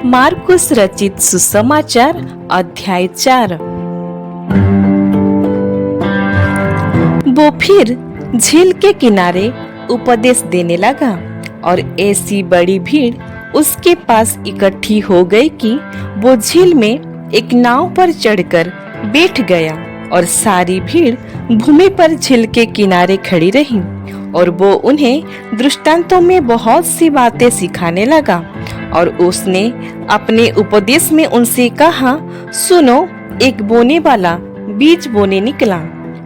मार्कुस रचित सुसमाचार अध्याय 4। वो फिर झील के किनारे उपदेश देने लगा और ऐसी बड़ी भीड़ उसके पास इकट्ठी हो गई कि वो झील में एक नाव पर चढ़कर बैठ गया और सारी भीड़ भूमि पर झील के किनारे खड़ी रही। और वो उन्हें दृष्टांतों में बहुत सी बातें सिखाने लगा और उसने अपने उपदेश में उनसे कहा, सुनो, एक बोने वाला बीज बोने निकला।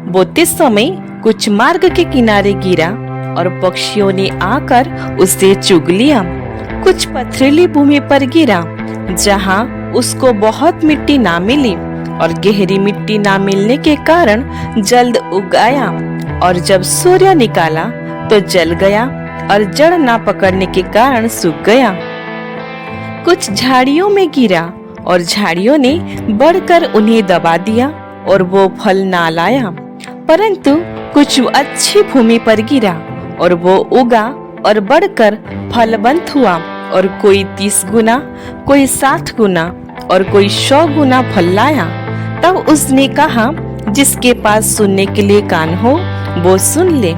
बोते समय कुछ मार्ग के किनारे गिरा और पक्षियों ने आकर उसे चुग लिया। कुछ पथरीली भूमि पर गिरा जहाँ उसको बहुत मिट्टी ना मिली और गहरी मिट्टी ना मिलने के कारण जल्द उग आया और जब सूर्य निकाला तो जल गया और जड़ ना पकड़ने के कारण सूख गया। कुछ झाड़ियों में गिरा और झाड़ियों ने बढ़कर उन्हें दबा दिया और वो फल ना लाया। परंतु कुछ अच्छी भूमि पर गिरा और वो उगा और बढ़कर फलवंत हुआ और कोई 30 गुना, कोई 60 गुना और कोई 100 गुना फल लाया। तब उसने कहा, जिसके पास सुनने के लिए कान हो वो सुन ले।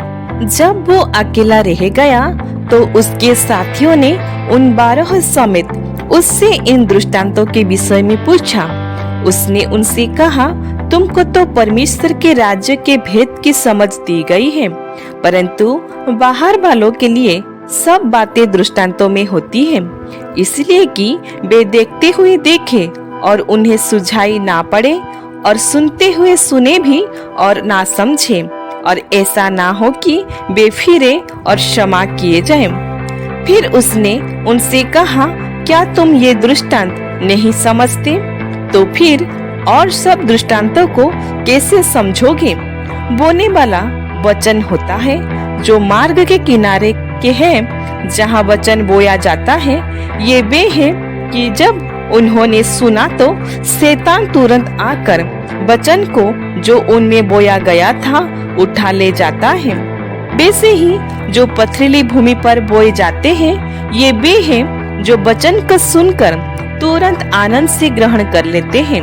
जब वो अकेला रह गया तो उसके साथियों ने उन 12 समेत उससे इन दृष्टांतों के विषय में पूछा। उसने उनसे कहा, तुमको तो परमेश्वर के राज्य के भेद की समझ दी गई है, परंतु बाहर वालों के लिए सब बातें दृष्टांतों में होती हैं, इसलिए कि वे देखते हुए देखे और उन्हें सुझाई ना पड़े और सुनते हुए सुने भी और ना समझे, और ऐसा ना हो कि वे फिरे और क्षमा किए जाएं। फिर उसने उनसे कहा, क्या तुम ये दृष्टांत नहीं समझते? तो फिर और सब दृष्टांतों को कैसे समझोगे? बोने वाला वचन होता है जो मार्ग के किनारे के हैं, जहाँ वचन बोया जाता है। ये वे हैं कि जब उन्होंने सुना तो शैतान तुरंत आकर वचन को जो उनमें बोया गया था उठा ले जाता है। वैसे ही जो पथरीली भूमि पर बोए जाते हैं, ये वे हैं जो वचन को सुनकर तुरंत आनंद से ग्रहण कर लेते हैं,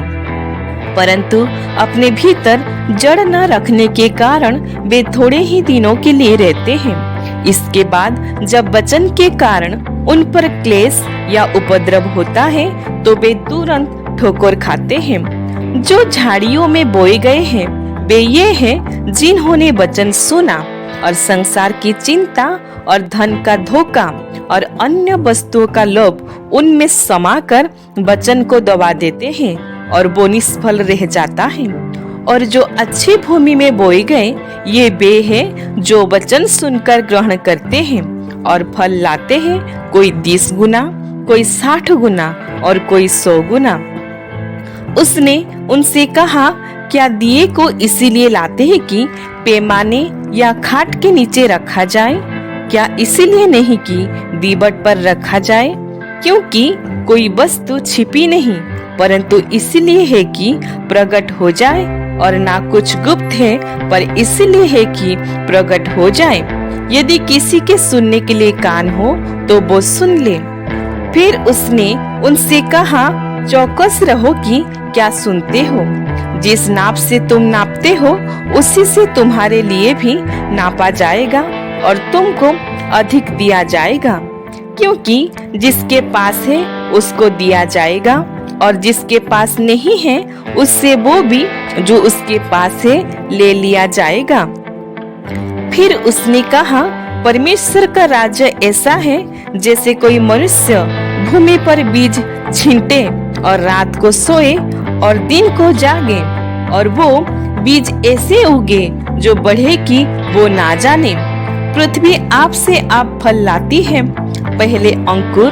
परंतु अपने भीतर जड़ न रखने के कारण वे थोड़े ही दिनों के लिए रहते हैं। इसके बाद जब वचन के कारण उन पर क्लेश या उपद्रव होता है तो वे तुरंत ठोकर खाते हैं। जो झाड़ियों में बोए गए हैं वे ये हैं जिन्होंने वचन सुना और संसार की चिंता और धन का धोखा और अन्य वस्तुओं का लोभ उनमें समाकर वचन को दबा देते हैं और वो निष्फल रह जाता है। और जो अच्छी भूमि में बोए गए, ये वे हैं जो वचन सुनकर ग्रहण करते हैं और फल लाते हैं, कोई 30 गुना, कोई 60 गुना और कोई 100 गुना। उसने उनसे कहा, क्या दिए को इसीलिए लाते हैं कि पैमाने या खाट के नीचे रखा जाए? क्या इसीलिए नहीं कि दीवट पर रखा जाए? क्योंकि कोई वस्तु छिपी नहीं, परंतु इसीलिए है कि प्रकट हो जाए, और ना कुछ गुप्त है पर इसीलिए है कि प्रकट हो जाए। यदि किसी के सुनने के लिए कान हो तो वो सुन ले। फिर उसने उनसे कहा, चौकस रहो कि क्या सुनते हो। जिस नाप से तुम नापते हो उसी से तुम्हारे लिए भी नापा जाएगा और तुमको अधिक दिया जाएगा। क्योंकि जिसके पास है उसको दिया जाएगा और जिसके पास नहीं है उससे वो भी जो उसके पास है ले लिया जाएगा। फिर उसने कहा, परमेश्वर का राज्य ऐसा है जैसे कोई मनुष्य भूमि पर बीज छींटे और रात को सोए और दिन को जागे, और वो बीज ऐसे उगे जो बढ़े कि वो ना जाने। पृथ्वी आप से आप फल लाती है, पहले अंकुर,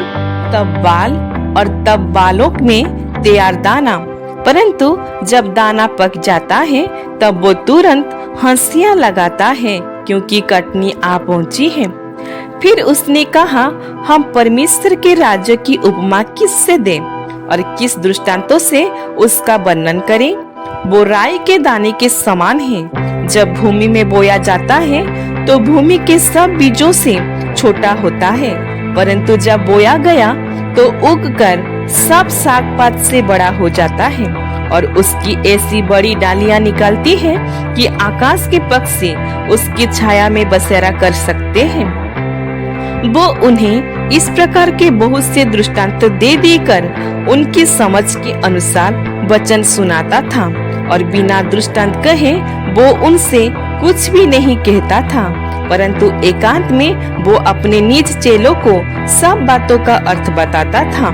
तब बाल और तब बालों में तैयार दाना, परंतु जब दाना पक जाता है तब वो तुरंत हंसियां लगाता है क्योंकि कटनी आ पहुंची है। फिर उसने कहा, हम परमेश्वर के राज्य की उपमा किससे दें और किस दृष्टांतों से उसका वर्णन करें? वो राई के दाने के समान है। जब भूमि में बोया जाता है तो भूमि के सब बीजों से छोटा होता है, परंतु जब बोया गया तो उगकर सब साग पात से बड़ा हो जाता है और उसकी ऐसी बड़ी डालियां निकलती है कि आकाश के पक्षी उसकी छाया में बसेरा कर सकते हैं। वो उन्हें इस प्रकार के बहुत से दृष्टांत दे देकर उनकी समझ के अनुसार वचन सुनाता था और बिना दृष्टांत कहे वो उनसे कुछ भी नहीं कहता था, परंतु एकांत में वो अपने निज चेलों को सब बातों का अर्थ बताता था।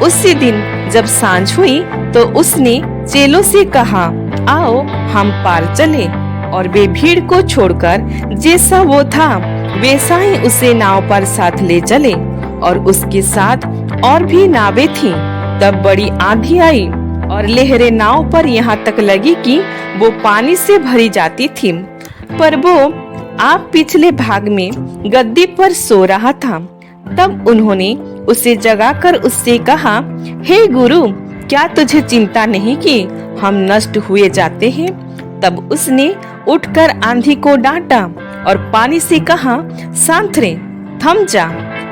उसी दिन जब सांझ हुई तो उसने चेलों से कहा, आओ हम पार चले। और वे भीड़ को छोड़कर जैसा वो था वैसा ही उसे नाव पर साथ ले चले और उसके साथ और भी नावें थीं। तब बड़ी आंधी आई और लहरें नाव पर यहाँ तक लगी कि वो पानी से भरी जाती थी। पर वो आप पिछले भाग में गद्दी पर सो रहा था। तब उन्होंने उसे जगाकर उससे कहा, हे गुरु, क्या तुझे चिंता नहीं कि हम नष्ट हुए जाते हैं? तब उसने उठकर आंधी को डांटा और पानी से कहा, शांत रे, थम जा।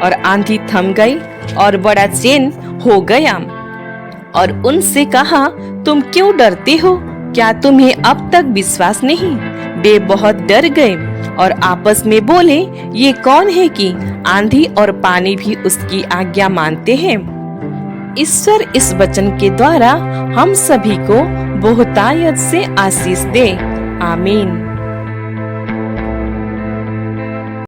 और आंधी थम गई और बड़ा चैन हो गया। और उनसे कहा, तुम क्यों डरते हो? क्या तुम्हें अब तक विश्वास नहीं? वे बहुत डर गए और आपस में बोले, ये कौन है कि आंधी और पानी भी उसकी आज्ञा मानते हैं? ईश्वर इस वचन के द्वारा हम सभी को बहुतायत से आशीष दे। आमीन।